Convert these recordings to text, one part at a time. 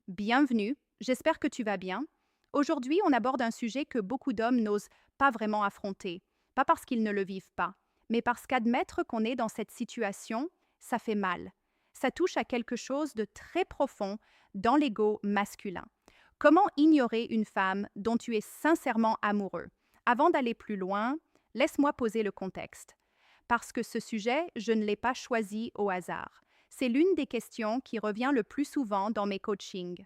Bienvenue, j'espère que tu vas bien. Aujourd'hui, on aborde un sujet que beaucoup d'hommes n'osent pas vraiment affronter, pas parce qu'ils ne le vivent pas, mais parce qu'admettre qu'on est dans cette situation, ça fait mal. Ça touche à quelque chose de très profond dans l'ego masculin. Comment ignorer une femme dont tu es sincèrement amoureux? Avant d'aller plus loin, laisse-moi poser le contexte. Parce que ce sujet, je ne l'ai pas choisi au hasard. C'est l'une des questions qui revient le plus souvent dans mes coachings.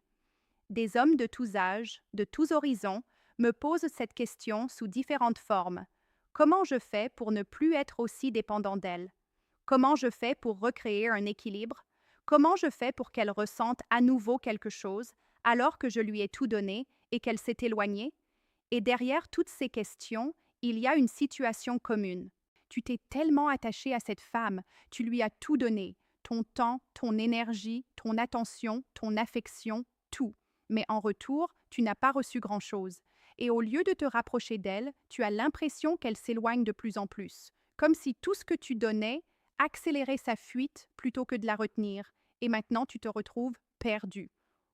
Des hommes de tous âges, de tous horizons, me posent cette question sous différentes formes. Comment je fais pour ne plus être aussi dépendant d'elle? Comment je fais pour recréer un équilibre? Comment je fais pour qu'elle ressente à nouveau quelque chose alors que je lui ai tout donné et qu'elle s'est éloignée? Et derrière toutes ces questions, il y a une situation commune. Tu t'es tellement attaché à cette femme, tu lui as tout donné, ton temps, ton énergie, ton attention, ton affection, tout. Mais en retour, tu n'as pas reçu grand-chose. Et au lieu de te rapprocher d'elle, tu as l'impression qu'elle s'éloigne de plus en plus. Comme si tout ce que tu donnais accélérait sa fuite plutôt que de la retenir. Et maintenant, tu te retrouves perdu,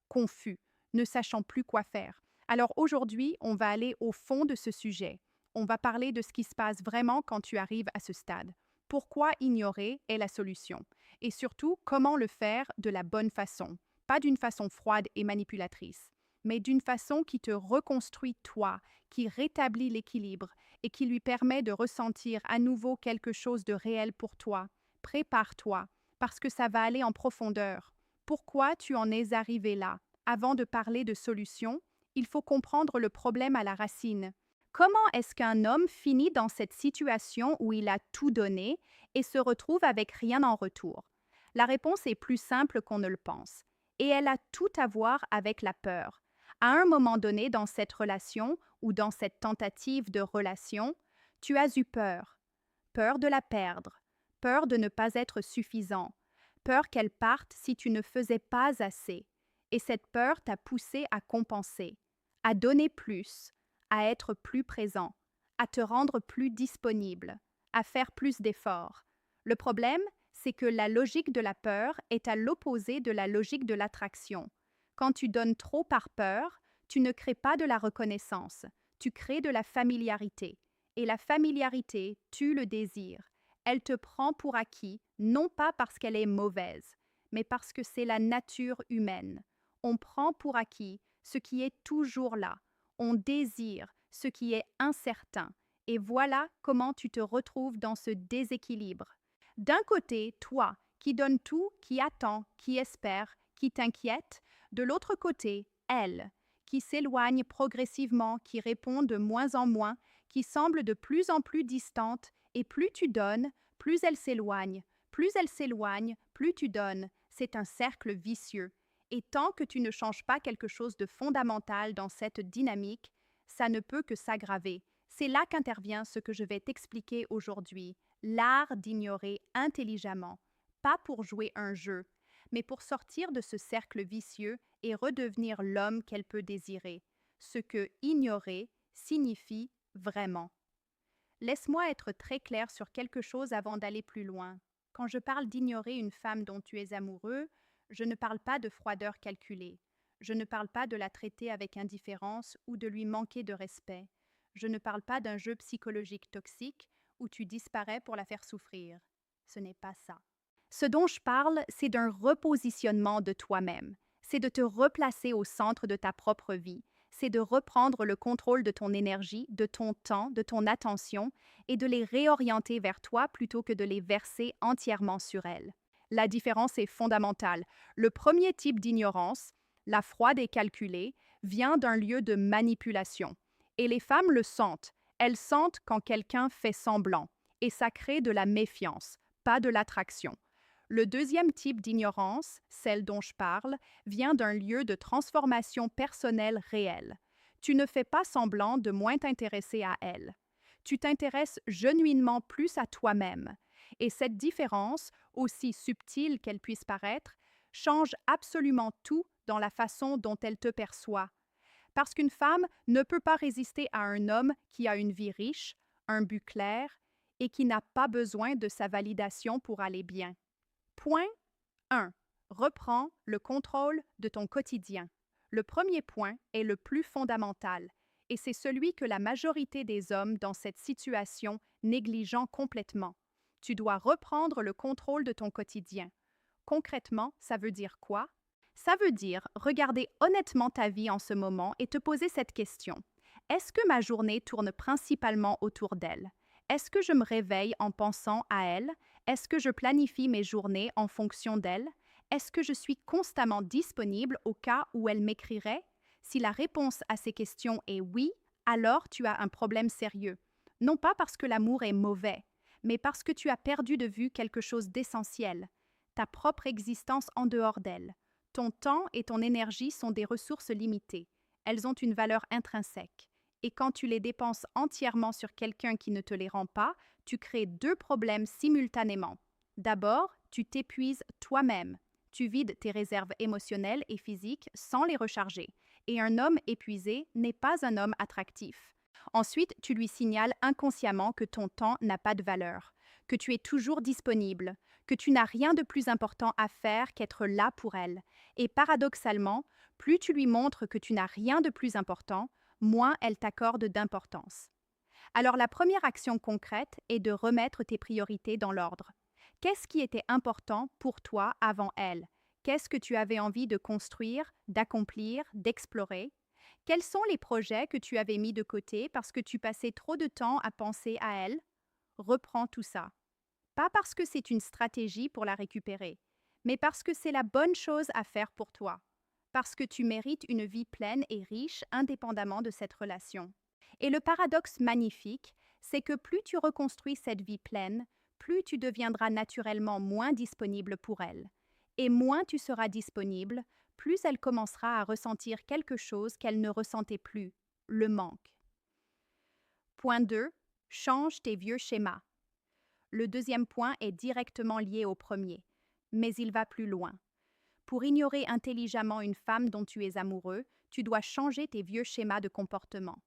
confus, ne sachant plus quoi faire. Alors aujourd'hui, on va aller au fond de ce sujet. On va parler de ce qui se passe vraiment quand tu arrives à ce stade. Pourquoi ignorer est la solution? Et surtout, comment le faire de la bonne façon? Pas d'une façon froide et manipulatrice, mais d'une façon qui te reconstruit toi, qui rétablit l'équilibre et qui lui permet de ressentir à nouveau quelque chose de réel pour toi. Prépare-toi, parce que ça va aller en profondeur. Pourquoi tu en es arrivé là? Avant de parler de solution, il faut comprendre le problème à la racine. Comment est-ce qu'un homme finit dans cette situation où il a tout donné et se retrouve avec rien en retour? La réponse est plus simple qu'on ne le pense. Et elle a tout à voir avec la peur. À un moment donné dans cette relation ou dans cette tentative de relation, tu as eu peur. Peur de la perdre, peur de ne pas être suffisant, peur qu'elle parte si tu ne faisais pas assez. Et cette peur t'a poussé à compenser, à donner plus, à être plus présent, à te rendre plus disponible, à faire plus d'efforts. Le problème, c'est que la logique de la peur est à l'opposé de la logique de l'attraction. Quand tu donnes trop par peur, tu ne crées pas de la reconnaissance, tu crées de la familiarité. Et la familiarité tue le désir. Elle te prend pour acquis, non pas parce qu'elle est mauvaise, mais parce que c'est la nature humaine. On prend pour acquis ce qui est toujours là. On désire ce qui est incertain. Et voilà comment tu te retrouves dans ce déséquilibre. D'un côté, toi, qui donne tout, qui attend, qui espère, qui t'inquiète. De l'autre côté, elle, qui s'éloigne progressivement, qui répond de moins en moins, qui semble de plus en plus distante, et plus tu donnes, plus elle s'éloigne. Plus elle s'éloigne, plus tu donnes. C'est un cercle vicieux. Et tant que tu ne changes pas quelque chose de fondamental dans cette dynamique, ça ne peut que s'aggraver. C'est là qu'intervient ce que je vais t'expliquer aujourd'hui, l'art d'ignorer intelligemment, pas pour jouer un jeu, mais pour sortir de ce cercle vicieux et redevenir l'homme qu'elle peut désirer, ce que ignorer signifie vraiment. Laisse-moi être très clair sur quelque chose avant d'aller plus loin. Quand je parle d'ignorer une femme dont tu es amoureux, je ne parle pas de froideur calculée. Je ne parle pas de la traiter avec indifférence ou de lui manquer de respect. Je ne parle pas d'un jeu psychologique toxique où tu disparais pour la faire souffrir. Ce n'est pas ça. Ce dont je parle, c'est d'un repositionnement de toi-même. C'est de te replacer au centre de ta propre vie. C'est de reprendre le contrôle de ton énergie, de ton temps, de ton attention et de les réorienter vers toi plutôt que de les verser entièrement sur elle. La différence est fondamentale. Le premier type d'ignorance, la froide et calculée, vient d'un lieu de manipulation. Et les femmes le sentent. Elles sentent quand quelqu'un fait semblant. Et ça crée de la méfiance, pas de l'attraction. Le deuxième type d'ignorance, celle dont je parle, vient d'un lieu de transformation personnelle réelle. Tu ne fais pas semblant de moins t'intéresser à elle. Tu t'intéresses genuinement plus à toi-même. Et cette différence, aussi subtile qu'elle puisse paraître, change absolument tout dans la façon dont elle te perçoit. Parce qu'une femme ne peut pas résister à un homme qui a une vie riche, un but clair et qui n'a pas besoin de sa validation pour aller bien. Point 1. Reprends le contrôle de ton quotidien. Le premier point est le plus fondamental, et c'est celui que la majorité des hommes dans cette situation négligent complètement. Tu dois reprendre le contrôle de ton quotidien. Concrètement, ça veut dire quoi? Ça veut dire regarder honnêtement ta vie en ce moment et te poser cette question. Est-ce que ma journée tourne principalement autour d'elle? Est-ce que je me réveille en pensant à elle? Est-ce que je planifie mes journées en fonction d'elle? Est-ce que je suis constamment disponible au cas où elle m'écrirait? Si la réponse à ces questions est oui, alors tu as un problème sérieux. Non pas parce que l'amour est mauvais, mais parce que tu as perdu de vue quelque chose d'essentiel, ta propre existence en dehors d'elle. Ton temps et ton énergie sont des ressources limitées. Elles ont une valeur intrinsèque. Et quand tu les dépenses entièrement sur quelqu'un qui ne te les rend pas, tu crées deux problèmes simultanément. D'abord, tu t'épuises toi-même. Tu vides tes réserves émotionnelles et physiques sans les recharger. Et un homme épuisé n'est pas un homme attractif. Ensuite, tu lui signales inconsciemment que ton temps n'a pas de valeur, que tu es toujours disponible, que tu n'as rien de plus important à faire qu'être là pour elle. Et paradoxalement, plus tu lui montres que tu n'as rien de plus important, moins elle t'accorde d'importance. Alors la première action concrète est de remettre tes priorités dans l'ordre. Qu'est-ce qui était important pour toi avant elle? Qu'est-ce que tu avais envie de construire, d'accomplir, d'explorer? Quels sont les projets que tu avais mis de côté parce que tu passais trop de temps à penser à elle? Reprends tout ça. Pas parce que c'est une stratégie pour la récupérer, mais parce que c'est la bonne chose à faire pour toi. Parce que tu mérites une vie pleine et riche indépendamment de cette relation. Et le paradoxe magnifique, c'est que plus tu reconstruis cette vie pleine, plus tu deviendras naturellement moins disponible pour elle. Et moins tu seras disponible, plus elle commencera à ressentir quelque chose qu'elle ne ressentait plus, le manque. Point 2. Change tes vieux schémas. Le deuxième point est directement lié au premier, mais il va plus loin. Pour ignorer intelligemment une femme dont tu es amoureux, tu dois changer tes vieux schémas de comportement.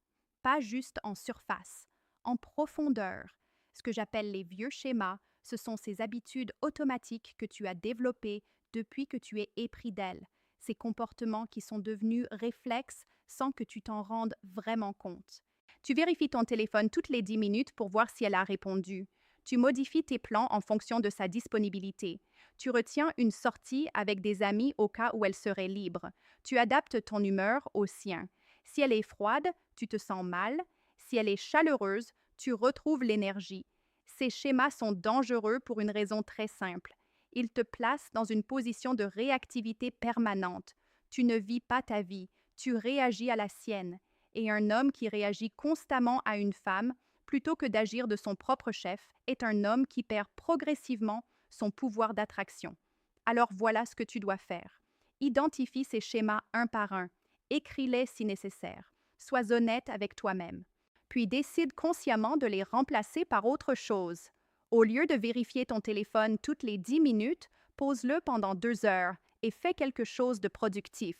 Pas juste en surface, en profondeur. Ce que j'appelle les vieux schémas, ce sont ces habitudes automatiques que tu as développées depuis que tu es épris d'elle, ces comportements qui sont devenus réflexes sans que tu t'en rendes vraiment compte. Tu vérifies ton téléphone toutes les 10 minutes pour voir si elle a répondu. Tu modifies tes plans en fonction de sa disponibilité. Tu retiens une sortie avec des amis au cas où elle serait libre. Tu adaptes ton humeur au sien. Si elle est froide, tu te sens mal. Si elle est chaleureuse, tu retrouves l'énergie. Ces schémas sont dangereux pour une raison très simple. Ils te placent dans une position de réactivité permanente. Tu ne vis pas ta vie, tu réagis à la sienne. Et un homme qui réagit constamment à une femme, plutôt que d'agir de son propre chef, est un homme qui perd progressivement son pouvoir d'attraction. Alors voilà ce que tu dois faire. Identifie ces schémas un par un. Écris-les si nécessaire. Sois honnête avec toi-même. Puis décide consciemment de les remplacer par autre chose. Au lieu de vérifier ton téléphone toutes les 10 minutes, pose-le pendant 2 heures et fais quelque chose de productif.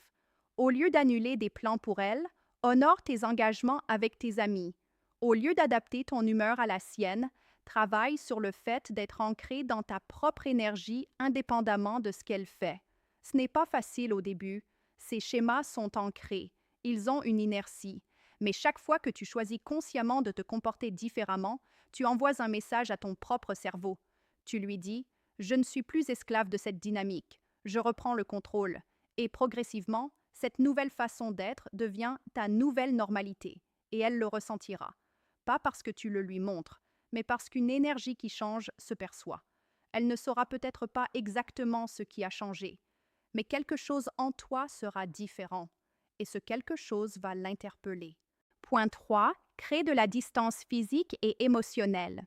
Au lieu d'annuler des plans pour elle, honore tes engagements avec tes amis. Au lieu d'adapter ton humeur à la sienne, travaille sur le fait d'être ancré dans ta propre énergie indépendamment de ce qu'elle fait. Ce n'est pas facile au début. Ces schémas sont ancrés. Ils ont une inertie. Mais chaque fois que tu choisis consciemment de te comporter différemment, tu envoies un message à ton propre cerveau. Tu lui dis « Je ne suis plus esclave de cette dynamique. Je reprends le contrôle. » Et progressivement, cette nouvelle façon d'être devient ta nouvelle normalité. Et elle le ressentira. Pas parce que tu le lui montres, mais parce qu'une énergie qui change se perçoit. Elle ne saura peut-être pas exactement ce qui a changé, mais quelque chose en toi sera différent, et ce quelque chose va l'interpeller. Point 3. Crée de la distance physique et émotionnelle.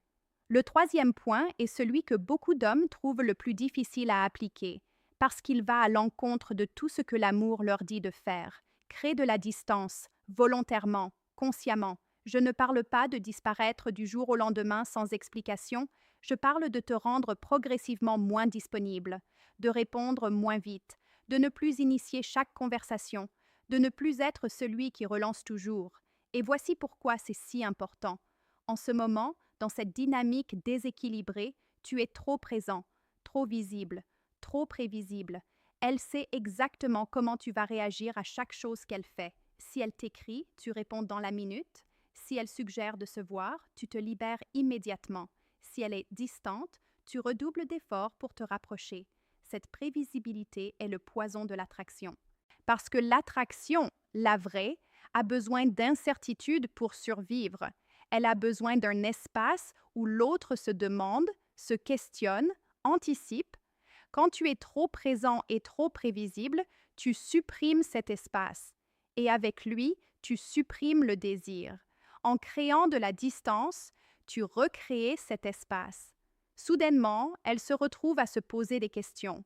Le troisième point est celui que beaucoup d'hommes trouvent le plus difficile à appliquer, parce qu'il va à l'encontre de tout ce que l'amour leur dit de faire. Crée de la distance, volontairement, consciemment. Je ne parle pas de disparaître du jour au lendemain sans explication, je parle de te rendre progressivement moins disponible, de répondre moins vite, de ne plus initier chaque conversation, de ne plus être celui qui relance toujours. Et voici pourquoi c'est si important. En ce moment, dans cette dynamique déséquilibrée, tu es trop présent, trop visible, trop prévisible. Elle sait exactement comment tu vas réagir à chaque chose qu'elle fait. Si elle t'écrit, tu réponds dans la minute. Si elle suggère de se voir, tu te libères immédiatement. Si elle est distante, tu redoubles d'efforts pour te rapprocher. Cette prévisibilité est le poison de l'attraction. Parce que l'attraction, la vraie, a besoin d'incertitude pour survivre. Elle a besoin d'un espace où l'autre se demande, se questionne, anticipe. Quand tu es trop présent et trop prévisible, tu supprimes cet espace. Et avec lui, tu supprimes le désir. En créant de la distance, tu recrées cet espace. Soudainement, elle se retrouve à se poser des questions.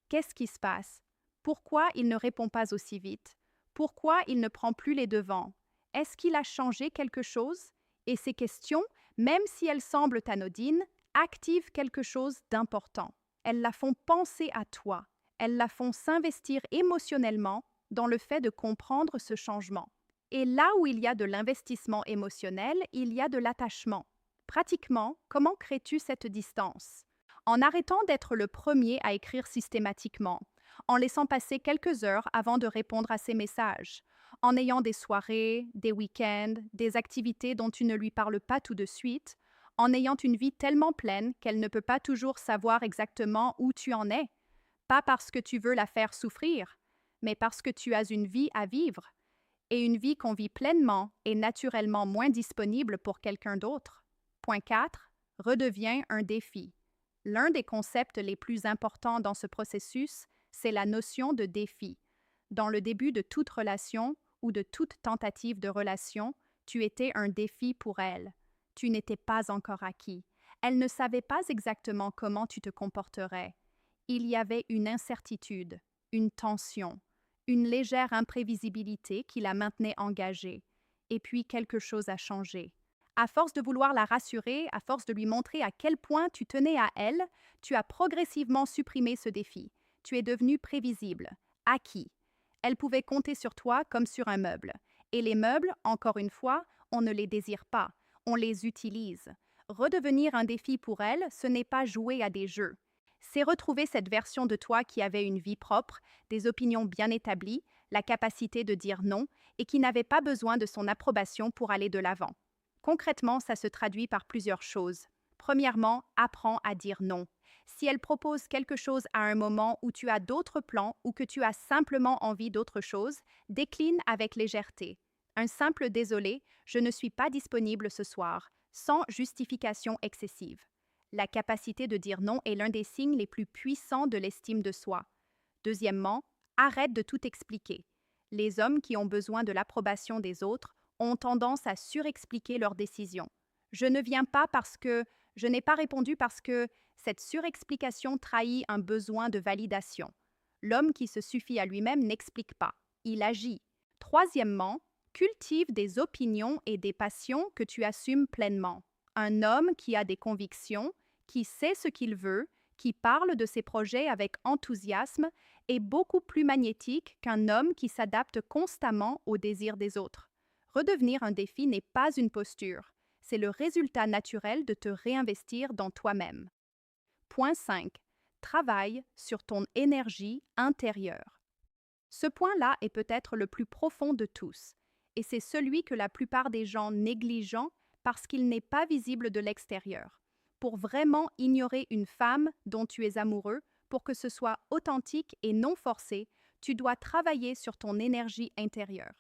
Qu'est-ce qui se passe? Pourquoi il ne répond pas aussi vite? Pourquoi il ne prend plus les devants? Est-ce qu'il a changé quelque chose? Et ces questions, même si elles semblent anodines, activent quelque chose d'important. Elles la font penser à toi. Elles la font s'investir émotionnellement dans le fait de comprendre ce changement. Et là où il y a de l'investissement émotionnel, il y a de l'attachement. Pratiquement, comment crées-tu cette distance? En arrêtant d'être le premier à écrire systématiquement, en laissant passer quelques heures avant de répondre à ses messages, en ayant des soirées, des week-ends, des activités dont tu ne lui parles pas tout de suite, en ayant une vie tellement pleine qu'elle ne peut pas toujours savoir exactement où tu en es, pas parce que tu veux la faire souffrir, mais parce que tu as une vie à vivre, et une vie qu'on vit pleinement est naturellement moins disponible pour quelqu'un d'autre. Point 4. Redevient un défi. L'un des concepts les plus importants dans ce processus, c'est la notion de défi. Dans le début de toute relation ou de toute tentative de relation, tu étais un défi pour elle. Tu n'étais pas encore acquis. Elle ne savait pas exactement comment tu te comporterais. Il y avait une incertitude, une tension, une légère imprévisibilité qui la maintenait engagée. Et puis quelque chose a changé. À force de vouloir la rassurer, à force de lui montrer à quel point tu tenais à elle, tu as progressivement supprimé ce défi. Tu es devenu prévisible, acquis. Elle pouvait compter sur toi comme sur un meuble. Et les meubles, encore une fois, on ne les désire pas, on les utilise. Redevenir un défi pour elle, ce n'est pas jouer à des jeux. C'est retrouver cette version de toi qui avait une vie propre, des opinions bien établies, la capacité de dire non et qui n'avait pas besoin de son approbation pour aller de l'avant. Concrètement, ça se traduit par plusieurs choses. Premièrement, apprends à dire non. Si elle propose quelque chose à un moment où tu as d'autres plans ou que tu as simplement envie d'autre chose, décline avec légèreté. Un simple désolé, je ne suis pas disponible ce soir, sans justification excessive. La capacité de dire non est l'un des signes les plus puissants de l'estime de soi. Deuxièmement, arrête de tout expliquer. Les hommes qui ont besoin de l'approbation des autres ont tendance à surexpliquer leurs décisions. Je ne viens pas parce que, je n'ai pas répondu parce que, cette surexplication trahit un besoin de validation. L'homme qui se suffit à lui-même n'explique pas, il agit. Troisièmement, cultive des opinions et des passions que tu assumes pleinement. Un homme qui a des convictions, qui sait ce qu'il veut, qui parle de ses projets avec enthousiasme, est beaucoup plus magnétique qu'un homme qui s'adapte constamment aux désirs des autres. Redevenir un défi n'est pas une posture, c'est le résultat naturel de te réinvestir dans toi-même. Point 5. Travaille sur ton énergie intérieure. Ce point-là est peut-être le plus profond de tous, et c'est celui que la plupart des gens négligent parce qu'il n'est pas visible de l'extérieur. Pour vraiment ignorer une femme dont tu es amoureux, pour que ce soit authentique et non forcé, tu dois travailler sur ton énergie intérieure.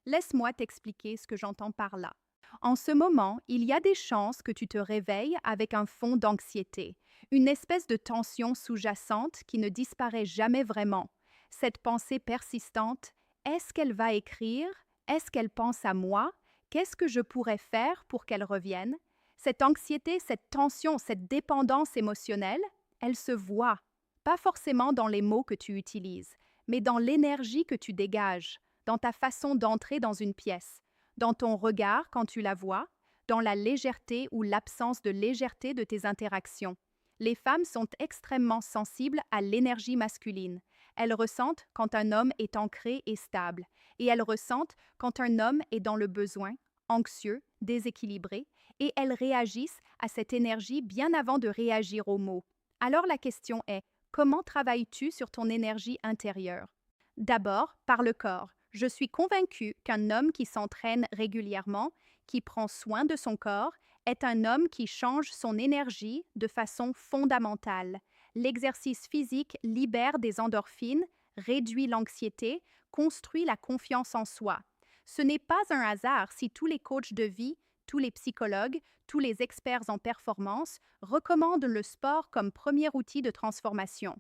Laisse-moi t'expliquer ce que j'entends par là. En ce moment, il y a des chances que tu te réveilles avec un fond d'anxiété, une espèce de tension sous-jacente qui ne disparaît jamais vraiment. Cette pensée persistante, est-ce qu'elle va écrire? Est-ce qu'elle pense à moi? Qu'est-ce que je pourrais faire pour qu'elle revienne? Cette anxiété, cette tension, cette dépendance émotionnelle, elle se voit, pas forcément dans les mots que tu utilises, mais dans l'énergie que tu dégages, dans ta façon d'entrer dans une pièce, dans ton regard quand tu la vois, dans la légèreté ou l'absence de légèreté de tes interactions. Les femmes sont extrêmement sensibles à l'énergie masculine. Elles ressentent quand un homme est ancré et stable, et elles ressentent quand un homme est dans le besoin, anxieux, déséquilibré, et elles réagissent à cette énergie bien avant de réagir aux mots. Alors la question est, Comment travailles-tu sur ton énergie intérieure? D'abord, par le corps. Je suis convaincue qu'un homme qui s'entraîne régulièrement, qui prend soin de son corps, est un homme qui change son énergie de façon fondamentale. L'exercice physique libère des endorphines, réduit l'anxiété, construit la confiance en soi. Ce n'est pas un hasard si tous les coachs de vie, tous les psychologues, tous les experts en performance recommandent le sport comme premier outil de transformation.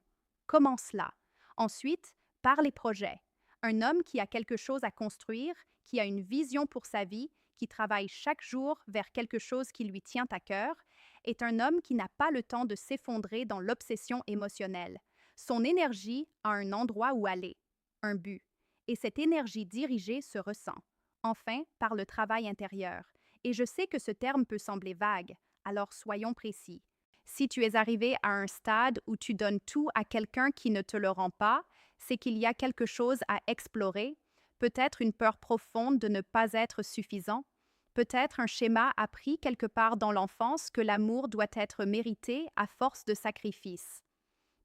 Commence là. Ensuite, par les projets. Un homme qui a quelque chose à construire, qui a une vision pour sa vie, qui travaille chaque jour vers quelque chose qui lui tient à cœur, est un homme qui n'a pas le temps de s'effondrer dans l'obsession émotionnelle. Son énergie a un endroit où aller, un but. Et cette énergie dirigée se ressent. Enfin, par le travail intérieur. Et je sais que ce terme peut sembler vague, alors soyons précis. Si tu es arrivé à un stade où tu donnes tout à quelqu'un qui ne te le rend pas, c'est qu'il y a quelque chose à explorer, peut-être une peur profonde de ne pas être suffisant, peut-être un schéma appris quelque part dans l'enfance que l'amour doit être mérité à force de sacrifice,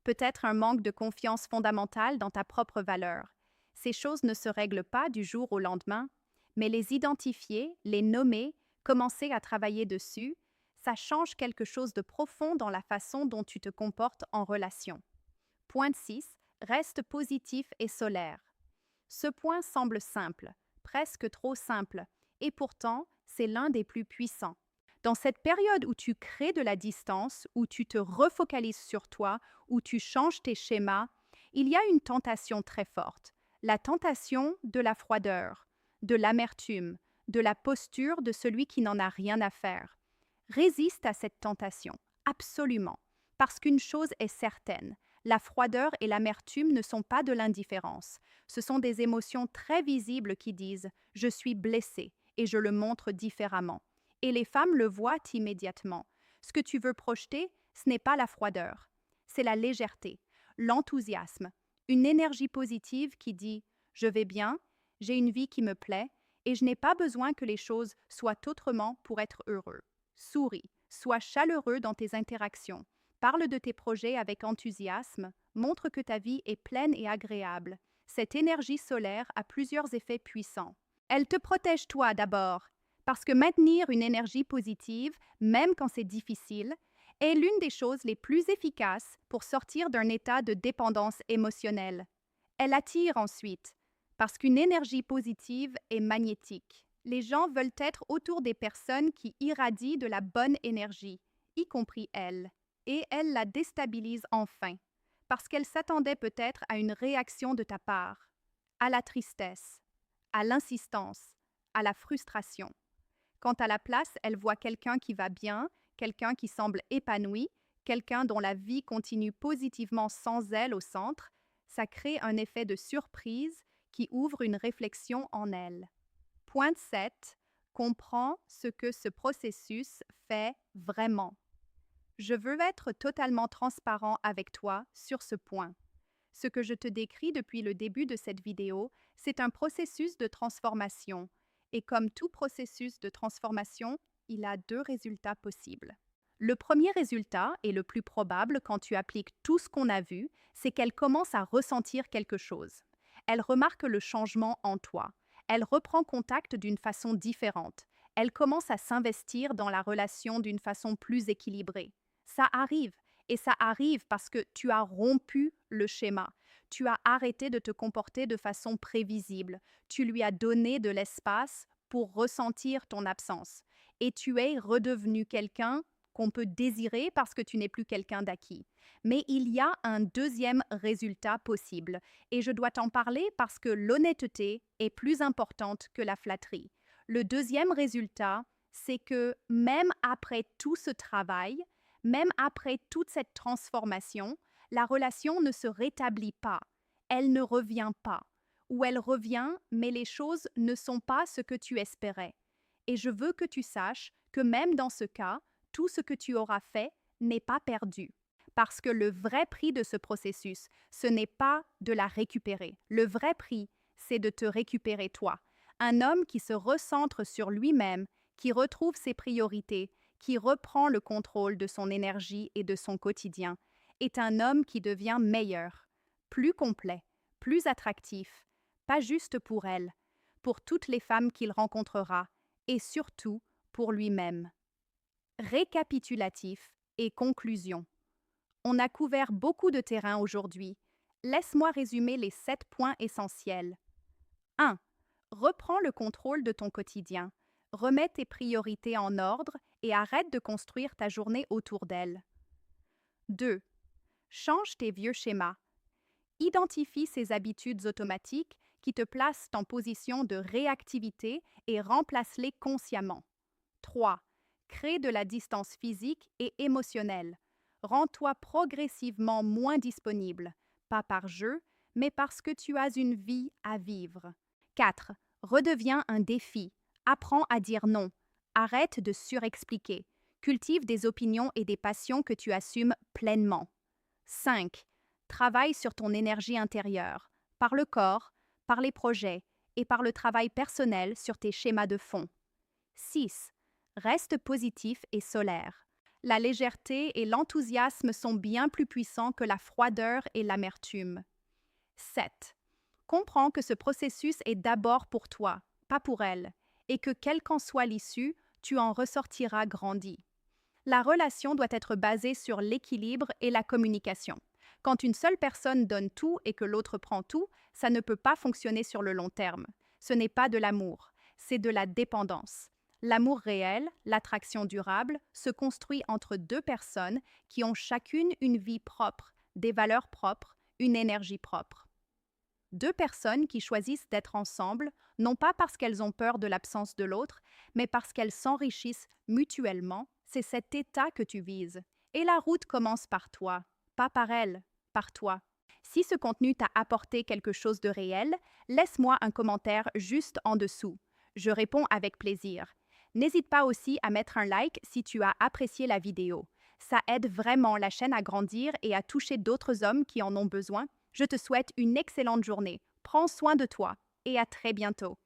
peut-être un manque de confiance fondamentale dans ta propre valeur. Ces choses ne se règlent pas du jour au lendemain, mais les identifier, les nommer, commencer à travailler dessus, ça change quelque chose de profond dans la façon dont tu te comportes en relation. Point 6. Reste positif et solaire. Ce point semble simple, presque trop simple, et pourtant, c'est l'un des plus puissants. Dans cette période où tu crées de la distance, où tu te refocalises sur toi, où tu changes tes schémas, il y a une tentation très forte. La tentation de la froideur, de l'amertume, de la posture de celui qui n'en a rien à faire. Résiste à cette tentation, absolument, parce qu'une chose est certaine, la froideur et l'amertume ne sont pas de l'indifférence. Ce sont des émotions très visibles qui disent « je suis blessé » et je le montre différemment. Et les femmes le voient immédiatement. Ce que tu veux projeter, ce n'est pas la froideur, c'est la légèreté, l'enthousiasme, une énergie positive qui dit « je vais bien, j'ai une vie qui me plaît et je n'ai pas besoin que les choses soient autrement pour être heureux ». Souris, sois chaleureux dans tes interactions. Parle de tes projets avec enthousiasme, montre que ta vie est pleine et agréable. Cette énergie solaire a plusieurs effets puissants. Elle te protège toi d'abord, parce que maintenir une énergie positive, même quand c'est difficile, est l'une des choses les plus efficaces pour sortir d'un état de dépendance émotionnelle. Elle attire ensuite, parce qu'une énergie positive est magnétique. Les gens veulent être autour des personnes qui irradient de la bonne énergie, y compris elle. Et elle la déstabilise enfin, parce qu'elle s'attendait peut-être à une réaction de ta part, à la tristesse, à l'insistance, à la frustration. Quand à la place, elle voit quelqu'un qui va bien, quelqu'un qui semble épanoui, quelqu'un dont la vie continue positivement sans elle au centre, ça crée un effet de surprise qui ouvre une réflexion en elle. Point 7. Comprends ce que ce processus fait vraiment. Je veux être totalement transparent avec toi sur ce point. Ce que je te décris depuis le début de cette vidéo, c'est un processus de transformation. Et comme tout processus de transformation, il a deux résultats possibles. Le premier résultat, et le plus probable quand tu appliques tout ce qu'on a vu, c'est qu'elle commence à ressentir quelque chose. Elle remarque le changement en toi. Elle reprend contact d'une façon différente. Elle commence à s'investir dans la relation d'une façon plus équilibrée. Ça arrive, et ça arrive parce que tu as rompu le schéma. Tu as arrêté de te comporter de façon prévisible. Tu lui as donné de l'espace pour ressentir ton absence. Et tu es redevenu quelqu'un qu'on peut désirer parce que tu n'es plus quelqu'un d'acquis. Mais il y a un deuxième résultat possible. Et je dois t'en parler parce que l'honnêteté est plus importante que la flatterie. Le deuxième résultat, c'est que même après tout ce travail, même après toute cette transformation, la relation ne se rétablit pas, elle ne revient pas, ou elle revient, mais les choses ne sont pas ce que tu espérais. Et je veux que tu saches que même dans ce cas, tout ce que tu auras fait n'est pas perdu. Parce que le vrai prix de ce processus, ce n'est pas de la récupérer. Le vrai prix, c'est de te récupérer toi. Un homme qui se recentre sur lui-même, qui retrouve ses priorités, qui reprend le contrôle de son énergie et de son quotidien, est un homme qui devient meilleur, plus complet, plus attractif, pas juste pour elle, pour toutes les femmes qu'il rencontrera, et surtout pour lui-même. Récapitulatif et conclusion. On a couvert beaucoup de terrain aujourd'hui. Laisse-moi résumer les 7 points essentiels. 1. Reprends le contrôle de ton quotidien. Remets tes priorités en ordre et arrête de construire ta journée autour d'elles. 2. Change tes vieux schémas. Identifie ces habitudes automatiques qui te placent en position de réactivité et remplace-les consciemment. 3. Crée de la distance physique et émotionnelle. Rends-toi progressivement moins disponible, pas par jeu, mais parce que tu as une vie à vivre. 4. Redeviens un défi. Apprends à dire non. Arrête de surexpliquer. Cultive des opinions et des passions que tu assumes pleinement. 5. Travaille sur ton énergie intérieure, par le corps, par les projets et par le travail personnel sur tes schémas de fond. 6. Reste positif et solaire. La légèreté et l'enthousiasme sont bien plus puissants que la froideur et l'amertume. 7. Comprends que ce processus est d'abord pour toi, pas pour elle, et que quelle qu'en soit l'issue, tu en ressortiras grandi. La relation doit être basée sur l'équilibre et la communication. Quand une seule personne donne tout et que l'autre prend tout, ça ne peut pas fonctionner sur le long terme. Ce n'est pas de l'amour, c'est de la dépendance. L'amour réel, l'attraction durable, se construit entre deux personnes qui ont chacune une vie propre, des valeurs propres, une énergie propre. Deux personnes qui choisissent d'être ensemble, non pas parce qu'elles ont peur de l'absence de l'autre, mais parce qu'elles s'enrichissent mutuellement, c'est cet état que tu vises. Et la route commence par toi, pas par elle, par toi. Si ce contenu t'a apporté quelque chose de réel, laisse-moi un commentaire juste en dessous. Je réponds avec plaisir. N'hésite pas aussi à mettre un like si tu as apprécié la vidéo. Ça aide vraiment la chaîne à grandir et à toucher d'autres hommes qui en ont besoin. Je te souhaite une excellente journée. Prends soin de toi et à très bientôt.